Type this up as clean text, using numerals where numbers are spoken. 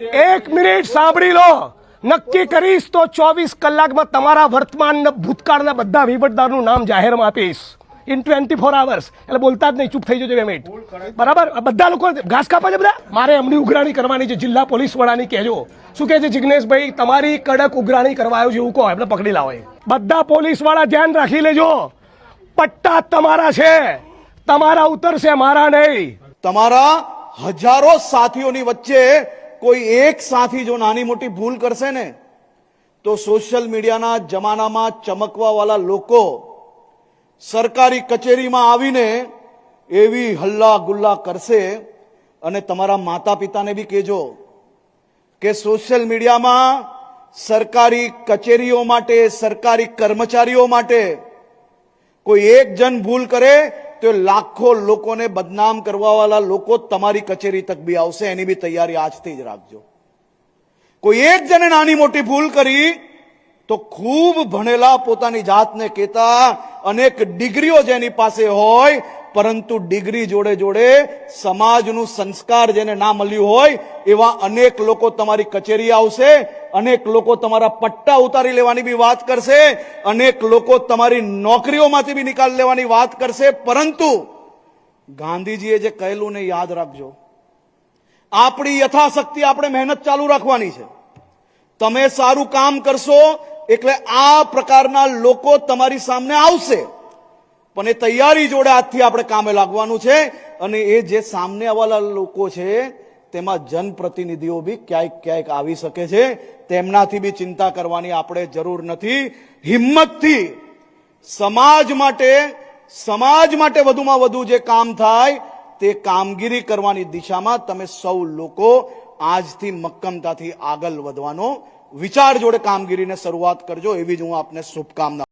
एक मिनिट सांभળી लो नक्की કરીશ તો 24 કલાકમાં તમારા વર્તમાન ને ભૂતકાળના બધા વહીવટદારનું નામ જાહેરમાં આપીશ ઇન 24 hours એટલે બોલતા જ નહીં ચૂપ થઈ જજો 2 મિનિટ બરાબર બધા લોકો ઘાસ કાપા છે બધા મારે એમની ઉઘરાણી કરવાની છે જિલ્લા પોલીસ વડાની કહેજો શું કહે છે જિગ્નેશભાઈ તમારી કડક ઉઘરાણી કરવા આવ્યો છે એવું કહો એટલે પકડી લાવો બધા પોલીસ વાળા ધ્યાન રાખી લેજો પટ્ટા તમારા છે તમારા ઉતરશે મારા નહીં તમારા હજારો સાથીઓની વચ્ચે કોઈ એક સાથી જો નાની મોટી ભૂલ કરશે ને તો સોશિયલ મીડિયાના જમાનામાં ચમકવા વાળા લોકો સરકારી કચેરીમાં આવીને એવી હલ્લા ગુલ્લા કરશે અને તમારા માતા પિતાને બી કહેજો કે સોશિયલ મીડિયામાં સરકારી કચેરીઓ માટે સરકારી કર્મચારીઓ માટે કોઈ એક જન ભૂલ કરે તો લાખો લોકોને બદનામ કરવા વાળા લોકો તમારી કચેરી તક બી આવશે એની બી તૈયારી આજથી જ રાખજો કોઈ એક જણે નાની મોટી ભૂલ કરી તો ખૂબ ભણેલા પોતાની જાતને કહેતા અનેક ડિગ્રીઓ જેની પાસે હોય પરંતુ ડિગ્રી જોડે જોડે સમાજનું સંસ્કાર જેને ના મળ્યું હોય એવા અનેક લોકો તમારી કચેરી આવશે અનેક લોકો તમારા પટ્ટા ઉતારી લેવાની બી વાત કરશે અનેક લોકો તમારી નોકરીઓમાંથી બી નિકાલ લેવાની વાત કરશે પરંતુ ગાંધીજીએ જે કહેલું ને યાદ રાખજો આપણી યથાશક્તિ આપણે મહેનત ચાલુ રાખવાની છે તમે સારું કામ કરશો એટલે આ પ્રકારના લોકો તમારી સામે આવશે પણ એ તૈયારી જોડે આજથી આપણે કામે લાગવાનું છે અને એ જે સામે આવેલા લોકો છે તેમાં જનપ્રતિનિધિઓ બી ક્યાંક ક્યાંક આવી શકે છે તેમનાથી બી ચિંતા કરવાની આપણે જરૂર નથી હિંમતથી સમાજ માટે વધુમાં વધુ જે કામ થાય તે કામગીરી કરવાની દિશામાં તમે સૌ લોકો આજથી મક્કમતાથી આગળ વધવાનો વિચાર જોડે કામગીરીને શરૂઆત કરજો એવી જ હું આપને શુભકામના